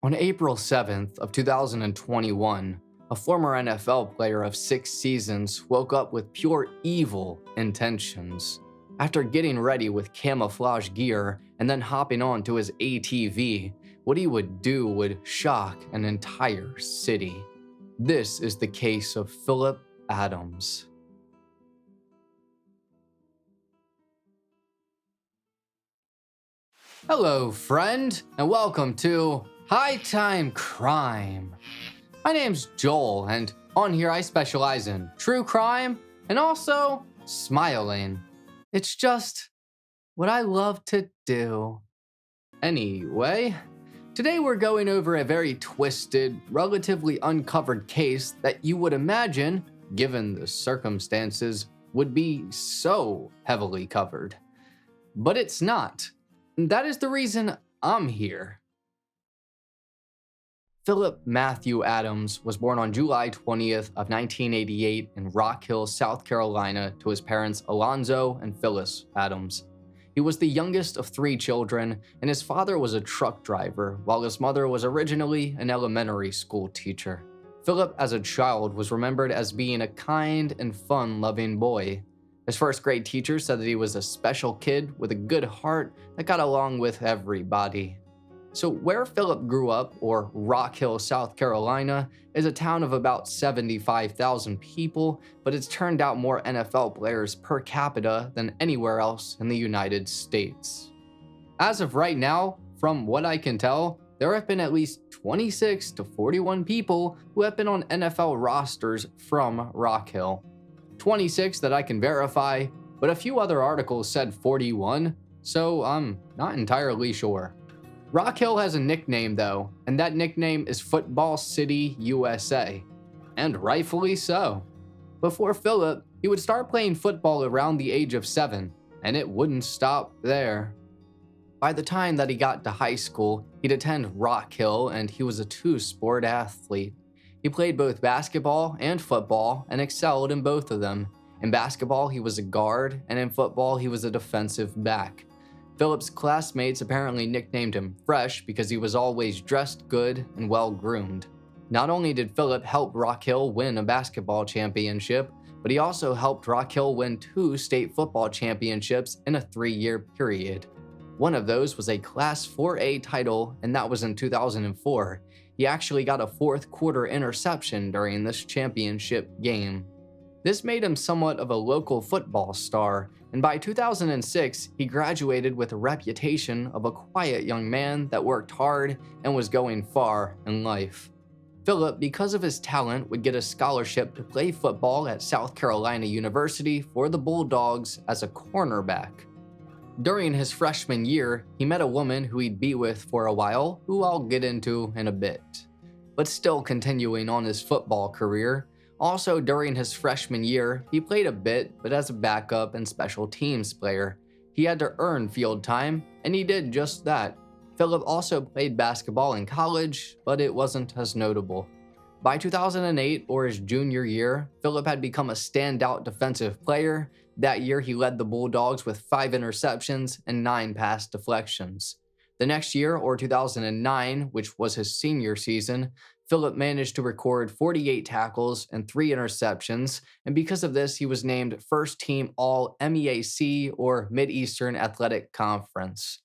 On April 7th of 2021, a former NFL player of 6 seasons woke up with pure evil intentions. After getting ready with camouflage gear and then hopping on to his ATV, what he would do would shock an entire city. This is the case of Phillip Adams. Hello, friend, and welcome to High Time Crime. My name's Joel, and on here I specialize in true crime and also smiling. It's just what I love to do. Anyway, today we're going over a very twisted, relatively uncovered case that you would imagine, given the circumstances, would be so heavily covered. But it's not. That is the reason I'm here. Phillip Matthew Adams was born on July 20th of 1988 in Rock Hill, South Carolina to his parents Alonzo and Phyllis Adams. He was the youngest of 3 children, and his father was a truck driver, while his mother was originally an elementary school teacher. Phillip as a child was remembered as being a kind and fun-loving boy. His first grade teacher said that he was a special kid with a good heart that got along with everybody. So where Phillip grew up, or Rock Hill, South Carolina, is a town of about 75,000 people, but it's turned out more NFL players per capita than anywhere else in the United States. As of right now, from what I can tell, there have been at least 26 to 41 people who have been on NFL rosters from Rock Hill. 26 that I can verify, but a few other articles said 41, so I'm not entirely sure. Rock Hill has a nickname though, and that nickname is Football City, USA. And rightfully so. Before Phillip, he would start playing football around the age of 7, and it wouldn't stop there. By the time that he got to high school, he'd attend Rock Hill and he was a 2-sport athlete. He played both basketball and football and excelled in both of them. In basketball, he was a guard, and in football, he was a defensive back. Phillip's classmates apparently nicknamed him Fresh because he was always dressed good and well-groomed. Not only did Phillip help Rock Hill win a basketball championship, but he also helped Rock Hill win 2 state football championships in a 3-year period. One of those was a Class 4A title, and that was in 2004. He actually got a 4th quarter interception during this championship game. This made him somewhat of a local football star, and by 2006, he graduated with a reputation of a quiet young man that worked hard and was going far in life. Phillip, because of his talent, would get a scholarship to play football at South Carolina University for the Bulldogs as a cornerback. During his freshman year, he met a woman who he'd be with for a while, who I'll get into in a bit. But still continuing on his football career, also during his freshman year, he played a bit, but as a backup and special teams player. He had to earn field time, and he did just that. Phillip also played basketball in college, but it wasn't as notable. By 2008, or his junior year, Phillip had become a standout defensive player. That year, he led the Bulldogs with 5 interceptions and 9 pass deflections. The next year, or 2009, which was his senior season, Phillip managed to record 48 tackles and 3 interceptions, and because of this, he was named First Team All-MEAC, or Mid-Eastern Athletic Conference.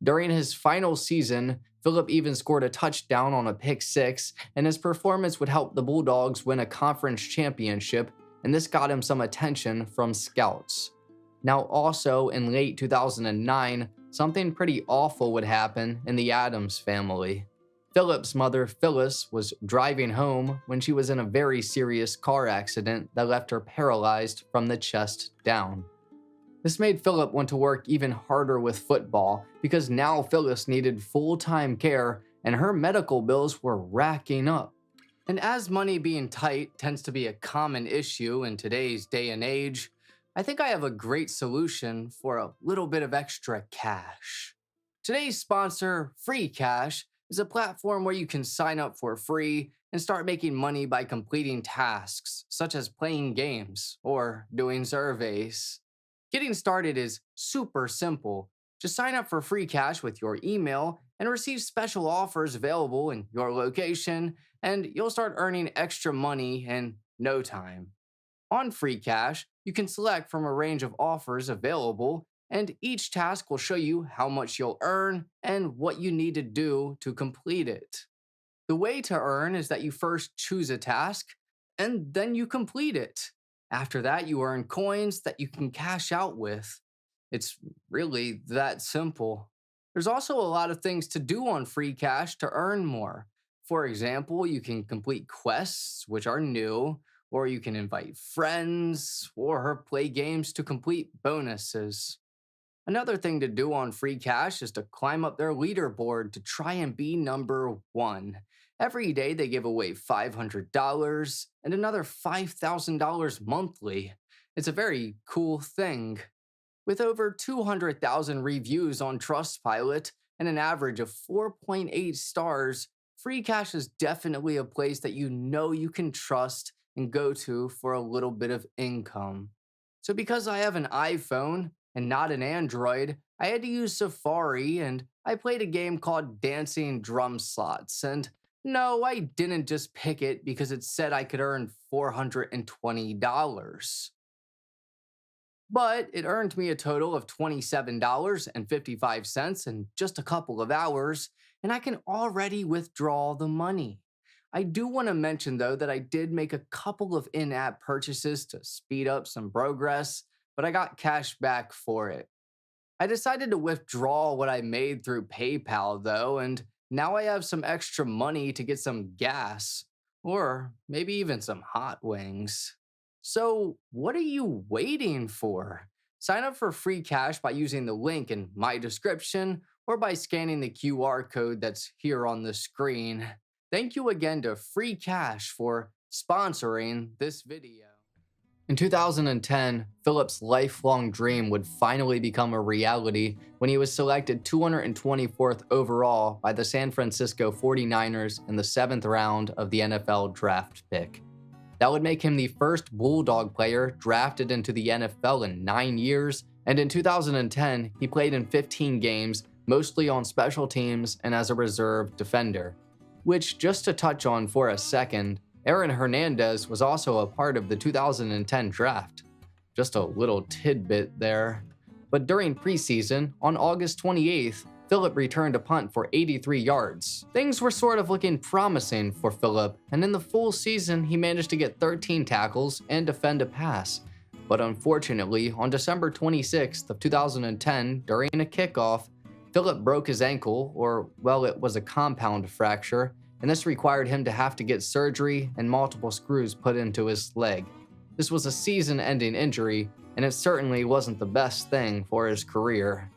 During his final season, Phillip even scored a touchdown on a pick 6, and his performance would help the Bulldogs win a conference championship, and this got him some attention from scouts. Now also in late 2009, something pretty awful would happen in the Adams family. Phillip's mother, Phyllis, was driving home when she was in a very serious car accident that left her paralyzed from the chest down. This made Phillip want to work even harder with football because now Phyllis needed full-time care and her medical bills were racking up. And as money being tight tends to be a common issue in today's day and age, I think I have a great solution for a little bit of extra cash. Today's sponsor, Free Cash, is a platform where you can sign up for free and start making money by completing tasks, such as playing games or doing surveys. Getting started is super simple. Just sign up for Free Cash with your email and receive special offers available in your location, and you'll start earning extra money in no time. On Free Cash, you can select from a range of offers available, and each task will show you how much you'll earn and what you need to do to complete it. The way to earn is that you first choose a task and then you complete it. After that, you earn coins that you can cash out with. It's really that simple. There's also a lot of things to do on Free Cash to earn more. For example, you can complete quests, which are new, or you can invite friends or play games to complete bonuses. Another thing to do on Free Cash is to climb up their leaderboard to try and be number one. Every day they give away $500 and another $5,000 monthly. It's a very cool thing. With over 200,000 reviews on Trustpilot and an average of 4.8 stars, Free Cash is definitely a place that you know you can trust and go to for a little bit of income. So, because I have an iPhone and not an Android, I had to use Safari and I played a game called Dancing Drum Slots. And no, I didn't just pick it because it said I could earn $420. But it earned me a total of $27.55 in just a couple of hours, and I can already withdraw the money. I do want to mention, though, that I did make a couple of in app purchases to speed up some progress, but I got cash back for it. I decided to withdraw what I made through PayPal, though, and now I have some extra money to get some gas, or maybe even some hot wings. So, what are you waiting for? Sign up for Free Cash by using the link in my description or by scanning the QR code that's here on the screen. Thank you again to Free Cash for sponsoring this video. In 2010, Phillip's lifelong dream would finally become a reality when he was selected 224th overall by the San Francisco 49ers in the 7th round of the NFL draft pick. That would make him the first Bulldog player drafted into the NFL in 9 years, and in 2010, he played in 15 games, mostly on special teams and as a reserve defender. Which, just to touch on for a second, Aaron Hernandez was also a part of the 2010 draft. Just a little tidbit there. But during preseason, on August 28th, Phillip returned a punt for 83 yards. Things were sort of looking promising for Phillip, and in the full season, he managed to get 13 tackles and defend a pass. But unfortunately, on December 26th of 2010, during a kickoff, Phillip broke his ankle, or, well, it was a compound fracture, and this required him to have to get surgery and multiple screws put into his leg. This was a season-ending injury, and it certainly wasn't the best thing for his career.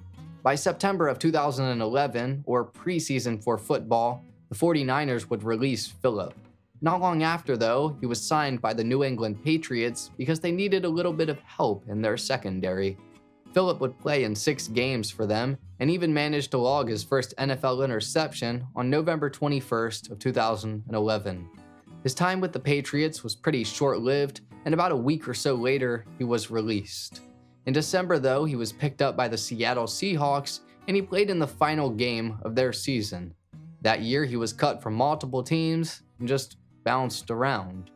By September of 2011, or preseason for football, the 49ers would release Phillip. Not long after, though, he was signed by the New England Patriots because they needed a little bit of help in their secondary. Phillip would play in 6 games for them and even managed to log his first NFL interception on November 21st of 2011. His time with the Patriots was pretty short-lived, and about a week or so later, he was released. In December, though, he was picked up by the Seattle Seahawks, and he played in the final game of their season. That year, he was cut from multiple teams and just bounced around.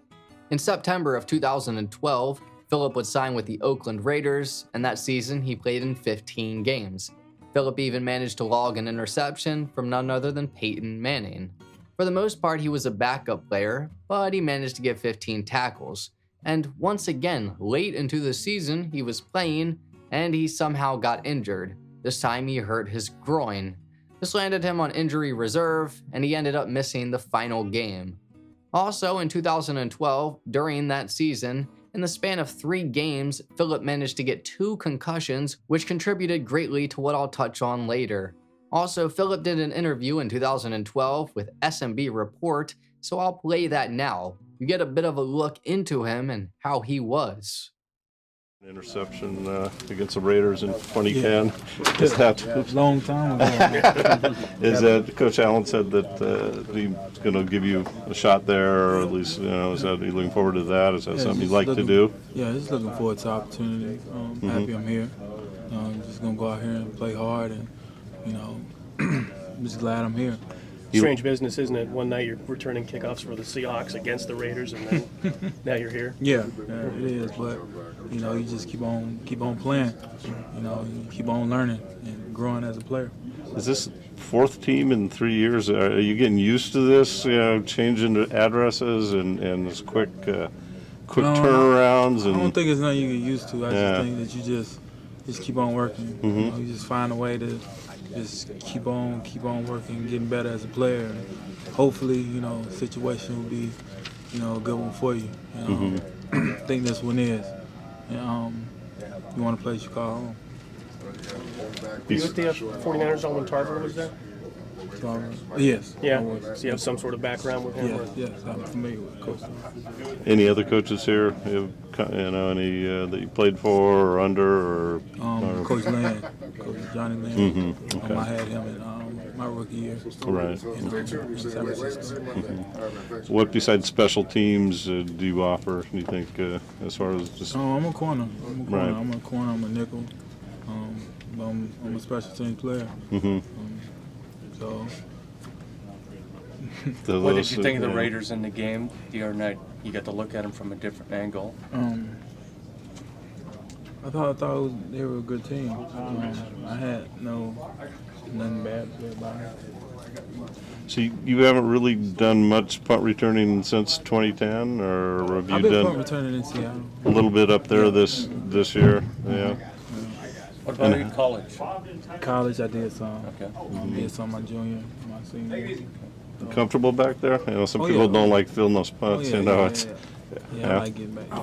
In September of 2012, Phillip would sign with the Oakland Raiders, and that season he played in 15 games. Phillip even managed to log an interception from none other than Peyton Manning. For the most part, he was a backup player, but he managed to get 15 tackles. And once again, late into the season, he was playing, and he somehow got injured. This time he hurt his groin. This landed him on injury reserve, and he ended up missing the final game. Also, in 2012, during that season, in the span of 3 games, Phillip managed to get 2 concussions, which contributed greatly to what I'll touch on later. Also, Phillip did an interview in 2012 with SMB Report, so I'll play that now. You get a bit of a look into him and how he was. Interception against the Raiders in 2010. Is that a long time ago? Is that Coach Allen said that he's going to give you a shot there, or at least is that you looking forward to that? Is that something you'd like to do? Yeah, just looking forward to opportunity. Happy I'm here. Just gonna go out here and play hard, and just glad I'm here. Strange business, isn't it? One night you're returning kickoffs for the Seahawks against the Raiders, and then now you're here. Yeah, it is. But you know, you just keep on playing. You know, you keep on learning and growing as a player. Is this fourth team in 3 years? Are you getting used to this? You know, changing the addresses and this quick turnarounds. And I don't think it's nothing you get used to. I Yeah. just think that you just keep on working. You know, you just find a way to just keep on working, getting better as a player. And hopefully, you know, the situation will be, you know, a good one for you. You know, I think this one is. And, you want a place you call home. Were you with the 49ers all when Tarver was there? So, yes. Yeah. I was. So you have some sort of background with him? Yes, yes, I'm familiar with Coach. any other coaches here? You know, any that you played for or under or? Coach Land, Coach Johnny Land. I had him in my rookie year. Right. In San Francisco. What besides special teams do you offer? Do you think as far as just? I'm a corner. Right. I'm a corner. I'm a nickel. I'm a special team player. So. What did you think of the Raiders in the game the other night? You got to look at them from a different angle. I thought they were a good team. I had nothing bad to say about it. So you haven't really done much punt returning since 2010, or have you I've been done punt returning in Seattle. a little bit up there this year? Yeah. What about in college? College, I did some. Okay. I did some my junior, my senior year. Comfortable back there? You know, some Oh, people yeah. don't like filling those punts. You know, Yeah, I like getting back there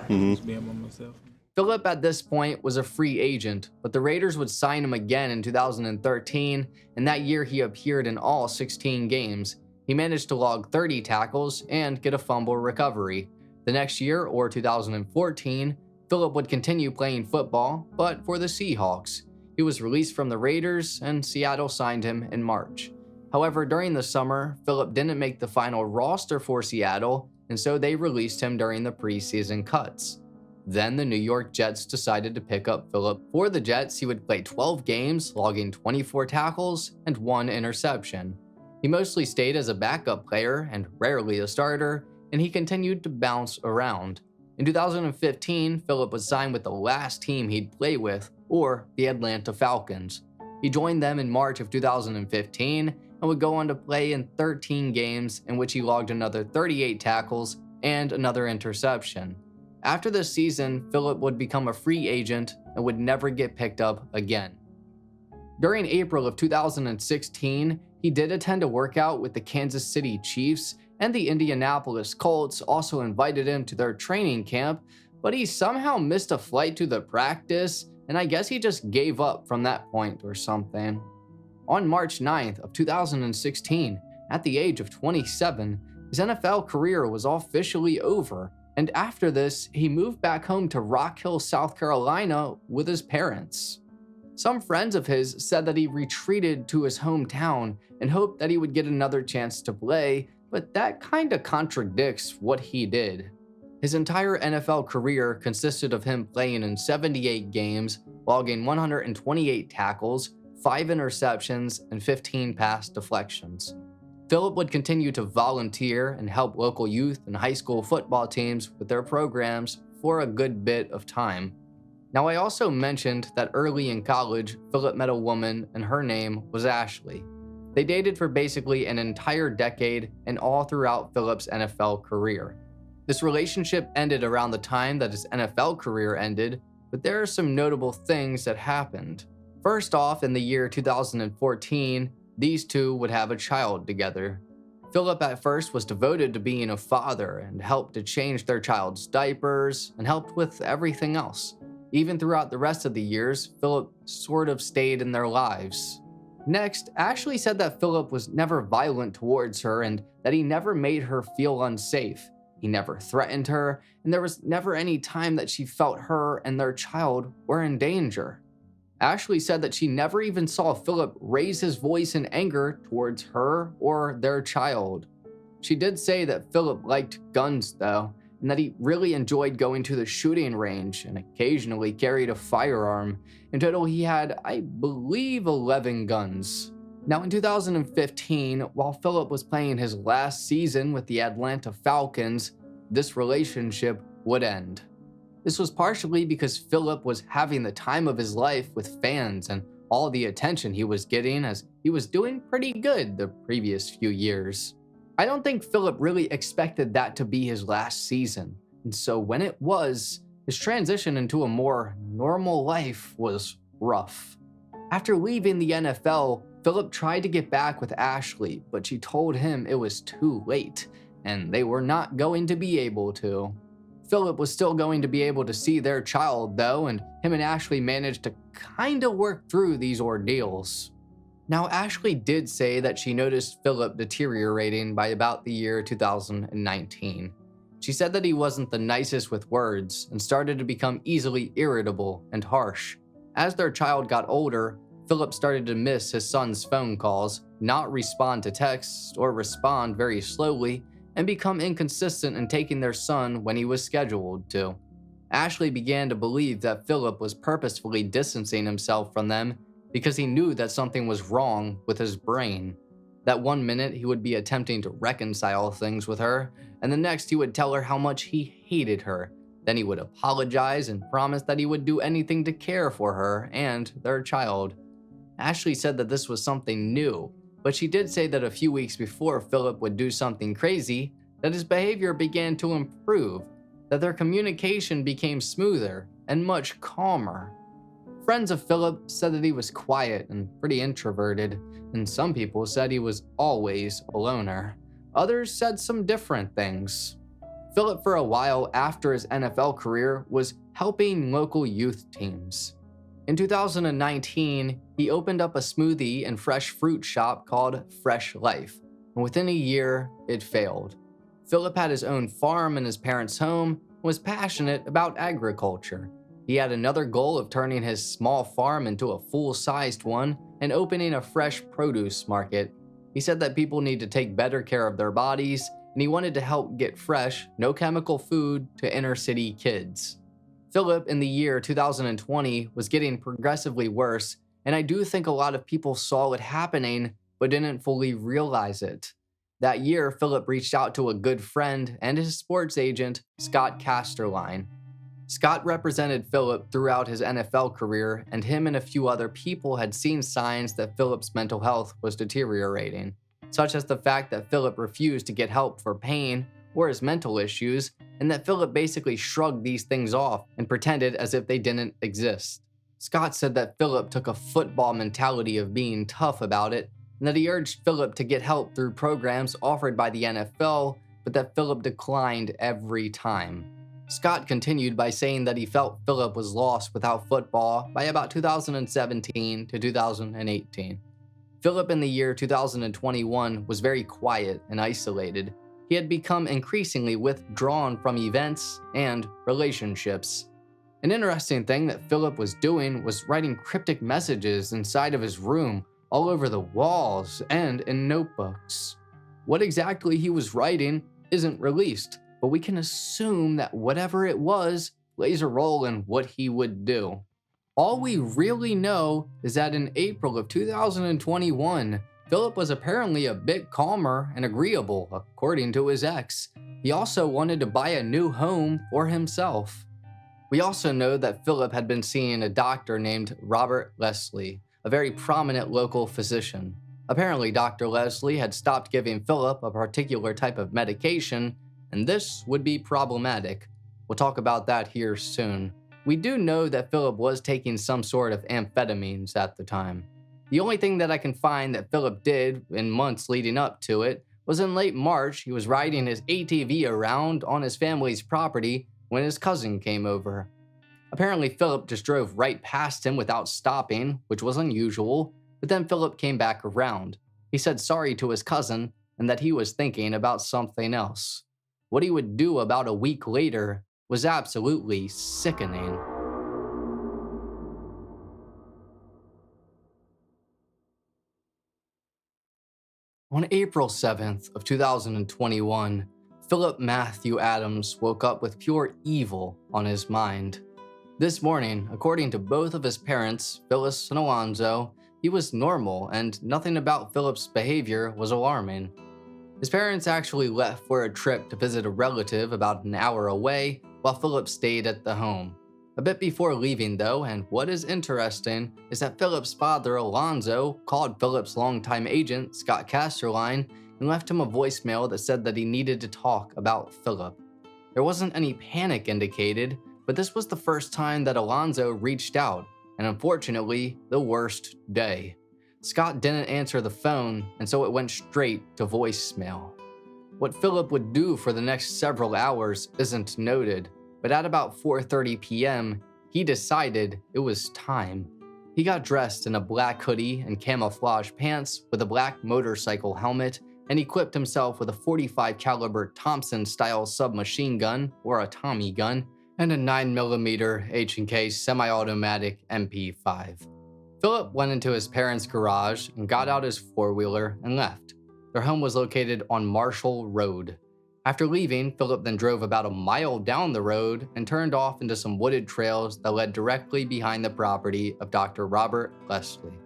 and just being by myself. Phillip at this point was a free agent, but the Raiders would sign him again in 2013, and that year he appeared in all 16 games. He managed to log 30 tackles and get a fumble recovery. The next year, or 2014, Phillip would continue playing football, but for the Seahawks. He was released from the Raiders, and Seattle signed him in March. However, during the summer, Phillip didn't make the final roster for Seattle, and so they released him during the preseason cuts. Then the New York Jets decided to pick up Phillip. For the Jets, he would play 12 games, logging 24 tackles and 1 interception. He mostly stayed as a backup player and rarely a starter, and he continued to bounce around. In 2015, Phillip was signed with the last team he'd play with, or the Atlanta Falcons. He joined them in March of 2015 and would go on to play in 13 games, in which he logged another 38 tackles and another interception. After this season, Phillip would become a free agent and would never get picked up again. During April of 2016, he did attend a workout with the Kansas City Chiefs, and the Indianapolis Colts also invited him to their training camp, but he somehow missed a flight to the practice, and I guess he just gave up from that point or something. On March 9th of 2016, at the age of 27, his NFL career was officially over, and after this, he moved back home to Rock Hill, South Carolina with his parents. Some friends of his said that he retreated to his hometown and hoped that he would get another chance to play, but that kinda contradicts what he did. His entire NFL career consisted of him playing in 78 games, logging 128 tackles, 5 interceptions, and 15 pass deflections. Phillip would continue to volunteer and help local youth and high school football teams with their programs for a good bit of time. Now, I also mentioned that early in college, Phillip met a woman and her name was Ashley. They dated for basically an entire decade and all throughout Phillip's NFL career. This relationship ended around the time that his NFL career ended, but there are some notable things that happened. First off, in the year 2014, these two would have a child together. Phillip at first was devoted to being a father and helped to change their child's diapers and helped with everything else. Even throughout the rest of the years, Phillip sort of stayed in their lives. Next, Ashley said that Phillip was never violent towards her and that he never made her feel unsafe. He never threatened her, and there was never any time that she felt her and their child were in danger. Ashley said that she never even saw Phillip raise his voice in anger towards her or their child. She did say that Phillip liked guns though, and that he really enjoyed going to the shooting range and occasionally carried a firearm. In total, he had, I believe, 11 guns. Now, in 2015, while Phillip was playing his last season with the Atlanta Falcons, this relationship would end. This was partially because Phillip was having the time of his life with fans and all the attention he was getting, as he was doing pretty good the previous few years. I don't think Phillip really expected that to be his last season, and so when it was, his transition into a more normal life was rough. After leaving the NFL, Phillip tried to get back with Ashley, but she told him it was too late, and they were not going to be able to. Phillip was still going to be able to see their child, though, and him and Ashley managed to kinda work through these ordeals. Now, Ashley did say that she noticed Phillip deteriorating by about the year 2019. She said that he wasn't the nicest with words and started to become easily irritable and harsh. As their child got older, Phillip started to miss his son's phone calls, not respond to texts, or respond very slowly, and become inconsistent in taking their son when he was scheduled to. Ashley began to believe that Phillip was purposefully distancing himself from them because he knew that something was wrong with his brain. That one minute he would be attempting to reconcile things with her, and the next he would tell her how much he hated her. Then he would apologize and promise that he would do anything to care for her and their child. Ashley said that this was something new, but she did say that a few weeks before Phillip would do something crazy, that his behavior began to improve, that their communication became smoother and much calmer. Friends of Phillip said that he was quiet and pretty introverted, and some people said he was always a loner. Others said some different things. Phillip, for a while after his NFL career, was helping local youth teams. In 2019, he opened up a smoothie and fresh fruit shop called Fresh Life, and within a year, it failed. Phillip had his own farm in his parents' home and was passionate about agriculture. He had another goal of turning his small farm into a full-sized one and opening a fresh produce market. He said that people need to take better care of their bodies, and he wanted to help get fresh, no-chemical food to inner-city kids. Phillip, in the year 2020, was getting progressively worse, and I do think a lot of people saw it happening but didn't fully realize it. That year, Phillip reached out to a good friend and his sports agent, Scott Casterline. Scott represented Phillip throughout his NFL career, and him and a few other people had seen signs that Phillip's mental health was deteriorating, such as the fact that Phillip refused to get help for pain or his mental issues, and that Phillip basically shrugged these things off and pretended as if they didn't exist. Scott said that Phillip took a football mentality of being tough about it, and that he urged Phillip to get help through programs offered by the NFL, but that Phillip declined every time. Scott continued by saying that he felt Phillip was lost without football by about 2017 to 2018. Phillip in the year 2021 was very quiet and isolated. He had become increasingly withdrawn from events and relationships. An interesting thing that Phillip was doing was writing cryptic messages inside of his room, all over the walls and in notebooks. What exactly he was writing isn't released, but we can assume that whatever it was plays a role in what he would do. All we really know is that in April of 2021, Phillip was apparently a bit calmer and agreeable, according to his ex. He also wanted to buy a new home for himself. We also know that Phillip had been seeing a doctor named Robert Leslie, a very prominent local physician. Apparently, Dr. Leslie had stopped giving Phillip a particular type of medication, and this would be problematic. We'll talk about that here soon. We do know that Phillip was taking some sort of amphetamines at the time. The only thing that I can find that Phillip did in months leading up to it was in late March, he was riding his ATV around on his family's property when his cousin came over. Apparently, Phillip just drove right past him without stopping, which was unusual, but then Phillip came back around. He said sorry to his cousin and that he was thinking about something else. What he would do about a week later was absolutely sickening. On April 7th of 2021, Phillip Matthew Adams woke up with pure evil on his mind. This morning, according to both of his parents, Phyllis and Alonzo, He was normal, and nothing about Phillip's behavior was alarming. His parents actually left for a trip to visit a relative about an hour away, while Phillip stayed at the home. A bit before leaving though, and what is interesting is that Phillip's father Alonzo called Phillip's longtime agent Scott Casterline and left him a voicemail that said that he needed to talk about Phillip. There wasn't any panic indicated, but this was the first time that Alonzo reached out, and unfortunately, the worst day. Scott didn't answer the phone, and so it went straight to voicemail. What Phillip would do for the next several hours isn't noted, but at about 4:30 p.m., he decided it was time. He got dressed in a black hoodie and camouflage pants with a black motorcycle helmet, and equipped himself with a .45 caliber Thompson-style submachine gun, or a Tommy gun, and a 9mm H&K semi-automatic MP5. Phillip went into his parents' garage and got out his four-wheeler and left. Their home was located on Marshall Road. After leaving, Phillip then drove about a mile down the road and turned off into some wooded trails that led directly behind the property of Dr. Robert Leslie.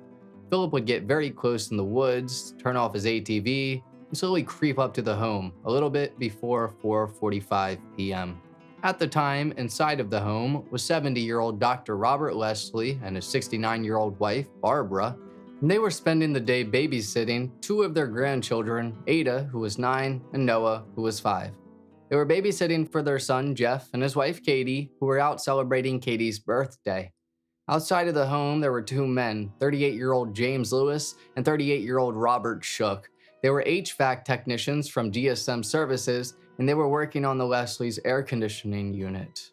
Phillip would get very close in the woods, turn off his ATV, and slowly creep up to the home a little bit before 4:45 p.m. At the time, inside of the home was 70-year-old Dr. Robert Leslie and his 69-year-old wife, Barbara, and they were spending the day babysitting two of their grandchildren, Ada, who was 9, and Noah, who was 5. They were babysitting for their son, Jeff, and his wife, Katie, who were out celebrating Katie's birthday. Outside of the home, there were two men, 38-year-old James Lewis and 38-year-old Robert Shook. They were HVAC technicians from GSM Services, and they were working on the Leslie's air conditioning unit.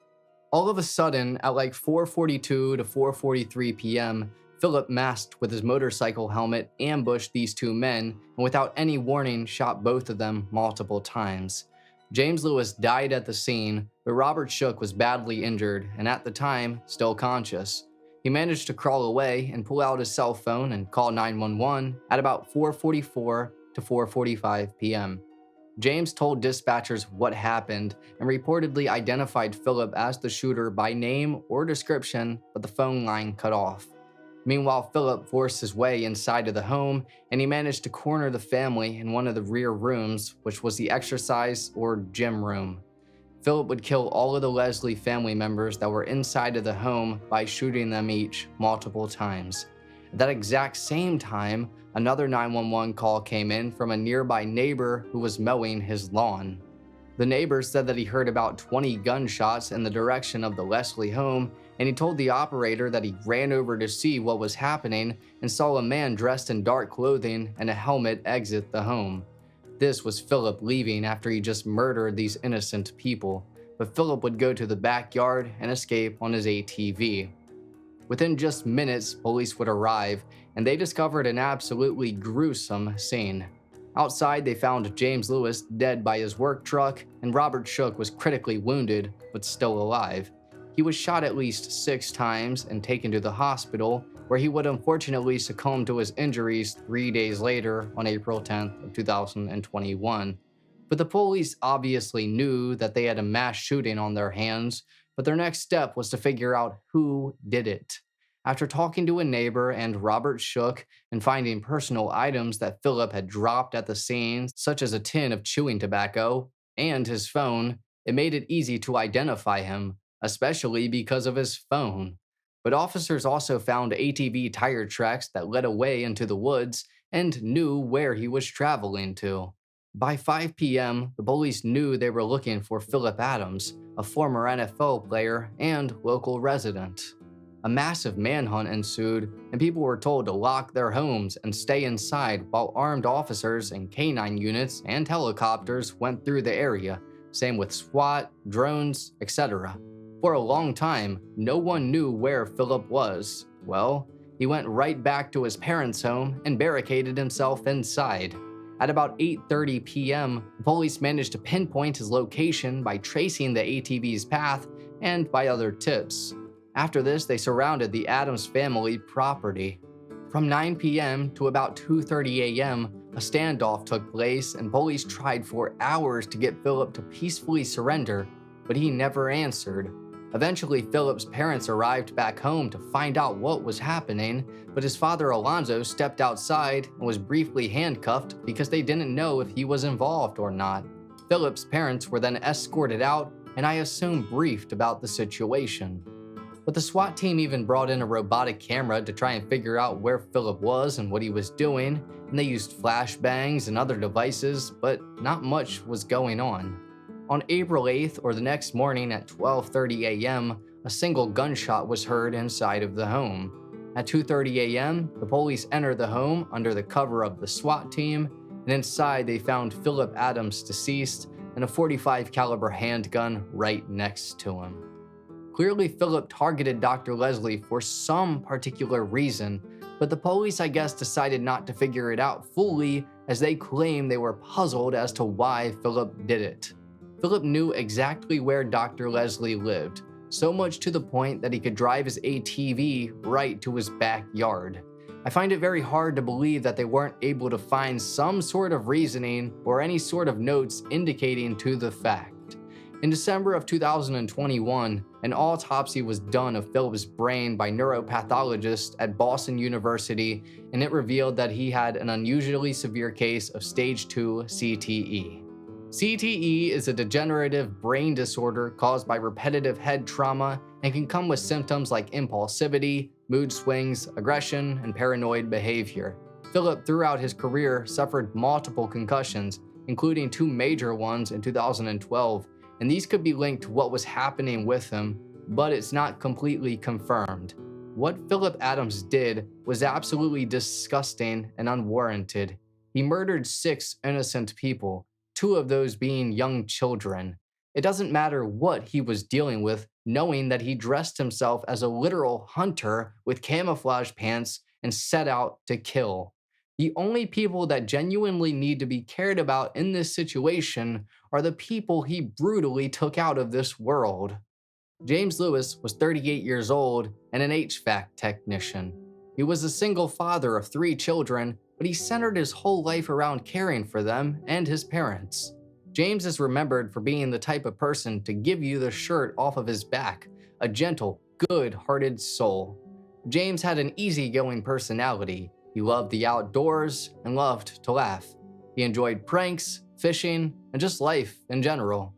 All of a sudden, at like 4:42 to 4:43 p.m., Phillip, masked with his motorcycle helmet, ambushed these two men, and without any warning, shot both of them multiple times. James Lewis died at the scene, but Robert Shook was badly injured, and at the time, still conscious. He managed to crawl away and pull out his cell phone and call 911 at about 4:44 to 4:45 p.m. James told dispatchers what happened and reportedly identified Phillip as the shooter by name or description, but the phone line cut off. Meanwhile, Phillip forced his way inside of the home, and he managed to corner the family in one of the rear rooms, which was the exercise or gym room. Phillip would kill all of the Leslie family members that were inside of the home by shooting them each multiple times. At that exact same time, another 911 call came in from a nearby neighbor who was mowing his lawn. The neighbor said that he heard about 20 gunshots in the direction of the Leslie home, and he told the operator that he ran over to see what was happening and saw a man dressed in dark clothing and a helmet exit the home. This was Phillip leaving after he just murdered these innocent people, but Phillip would go to the backyard and escape on his ATV. Within just minutes, police would arrive, and they discovered an absolutely gruesome scene. Outside, they found James Lewis dead by his work truck, and Robert Shook was critically wounded, but still alive. He was shot at least 6 times and taken to the hospital, where he would unfortunately succumb to his injuries 3 days later on April 10th of 2021. But the police obviously knew that they had a mass shooting on their hands, but their next step was to figure out who did it. After talking to a neighbor and Robert Shook and finding personal items that Phillip had dropped at the scene, such as a tin of chewing tobacco and his phone, it made it easy to identify him, especially because of his phone. But officers also found ATV tire tracks that led away into the woods and knew where he was traveling to. By 5 p.m., the police knew they were looking for Phillip Adams, a former NFL player and local resident. A massive manhunt ensued, and people were told to lock their homes and stay inside while armed officers and canine units and helicopters went through the area, same with SWAT, drones, etc. For a long time, no one knew where Phillip was. Well, he went right back to his parents' home and barricaded himself inside. At about 8:30 p.m., the police managed to pinpoint his location by tracing the ATV's path and by other tips. After this, they surrounded the Adams family property. From 9 p.m. to about 2:30 a.m., a standoff took place, and police tried for hours to get Phillip to peacefully surrender, but he never answered. Eventually, Philip's parents arrived back home to find out what was happening, but his father Alonzo stepped outside and was briefly handcuffed because they didn't know if he was involved or not. Philip's parents were then escorted out, and I assume briefed about the situation. But the SWAT team even brought in a robotic camera to try and figure out where Philip was and what he was doing, and they used flashbangs and other devices, but not much was going on. On April 8th, or the next morning at 12:30 a.m., a single gunshot was heard inside of the home. At 2:30 a.m., the police entered the home under the cover of the SWAT team, and inside they found Phillip Adams deceased and a .45 caliber handgun right next to him. Clearly, Phillip targeted Dr. Leslie for some particular reason, but the police, I guess, decided not to figure it out fully, as they claim they were puzzled as to why Phillip did it. Phillip knew exactly where Dr. Leslie lived, so much to the point that he could drive his ATV right to his backyard. I find it very hard to believe that they weren't able to find some sort of reasoning or any sort of notes indicating to the fact. In December of 2021, an autopsy was done of Philip's brain by neuropathologists at Boston University, and it revealed that he had an unusually severe case of stage 2 CTE. CTE is a degenerative brain disorder caused by repetitive head trauma and can come with symptoms like impulsivity, mood swings, aggression, and paranoid behavior. Phillip, throughout his career, suffered multiple concussions, including 2 major ones in 2012, and these could be linked to what was happening with him, but it's not completely confirmed. What Phillip Adams did was absolutely disgusting and unwarranted. He murdered 6 innocent people, 2 of those being young children. It doesn't matter what he was dealing with, knowing that he dressed himself as a literal hunter with camouflage pants and set out to kill. The only people that genuinely need to be cared about in this situation are the people he brutally took out of this world. James Lewis was 38 years old and an HVAC technician. He was a single father of 3 children, but he centered his whole life around caring for them and his parents. James is remembered for being the type of person to give you the shirt off of his back, a gentle, good-hearted soul. James had an easygoing personality. He loved the outdoors and loved to laugh. He enjoyed pranks, fishing, and just life in general.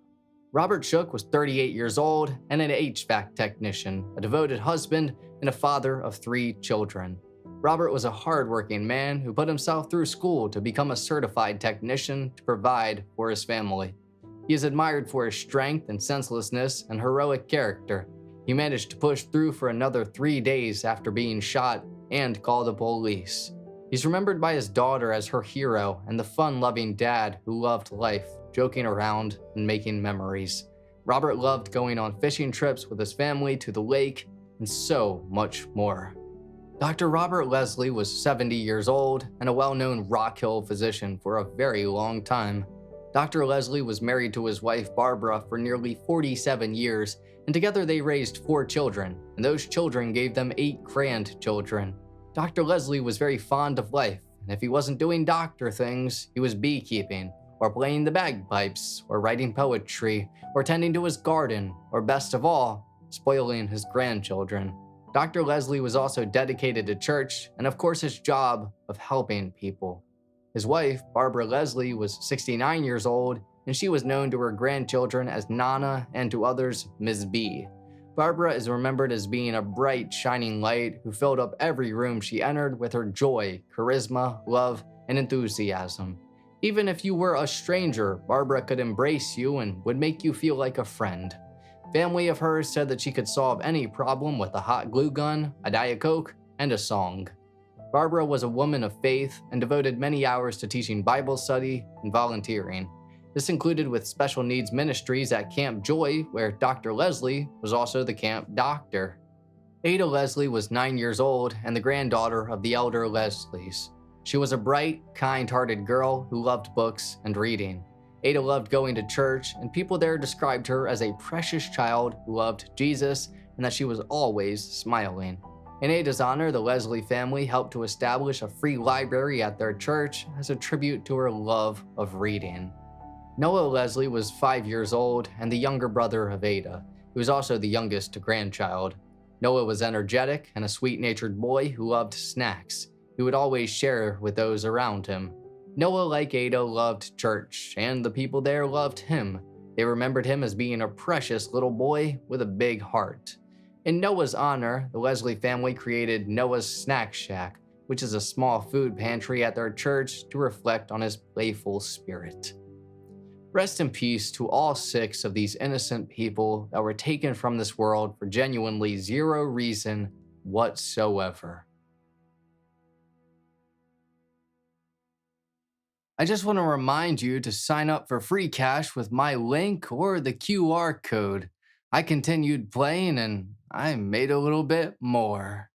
Robert Shook was 38 years old and an HVAC technician, a devoted husband, and a father of 3 children. Robert was a hardworking man who put himself through school to become a certified technician to provide for his family. He is admired for his strength and senselessness and heroic character. He managed to push through for another 3 days after being shot and call the police. He's remembered by his daughter as her hero and the fun-loving dad who loved life, joking around and making memories. Robert loved going on fishing trips with his family to the lake and so much more. Dr. Robert Leslie was 70 years old and a well-known Rock Hill physician for a very long time. Dr. Leslie was married to his wife Barbara for nearly 47 years, and together they raised 4 children, and those children gave them 8 grandchildren. Dr. Leslie was very fond of life, and if he wasn't doing doctor things, he was beekeeping, or playing the bagpipes, or writing poetry, or tending to his garden, or best of all, spoiling his grandchildren. Dr. Leslie was also dedicated to church, and of course his job of helping people. His wife, Barbara Leslie, was 69 years old, and she was known to her grandchildren as Nana and to others, Ms. B. Barbara is remembered as being a bright, shining light who filled up every room she entered with her joy, charisma, love, and enthusiasm. Even if you were a stranger, Barbara could embrace you and would make you feel like a friend. Family of hers said that she could solve any problem with a hot glue gun, a Diet Coke, and a song. Barbara was a woman of faith and devoted many hours to teaching Bible study and volunteering. This included with special needs ministries at Camp Joy, where Dr. Leslie was also the camp doctor. Ada Leslie was 9 years old and the granddaughter of the elder Leslies. She was a bright, kind-hearted girl who loved books and reading. Ada loved going to church, and people there described her as a precious child who loved Jesus and that she was always smiling. In Ada's honor, the Leslie family helped to establish a free library at their church as a tribute to her love of reading. Noah Leslie was 5 years old and the younger brother of Ada. He He was also the youngest grandchild. Noah was energetic and a sweet-natured boy who loved snacks. He would always share with those around him. Noah, like Ada, loved church, and the people there loved him. They remembered him as being a precious little boy with a big heart. In Noah's honor, the Leslie family created Noah's Snack Shack, which is a small food pantry at their church to reflect on his playful spirit. Rest in peace to all 6 of these innocent people that were taken from this world for genuinely zero reason whatsoever. I just want to remind you to sign up for free cash with my link or the QR code. I continued playing and I made a little bit more.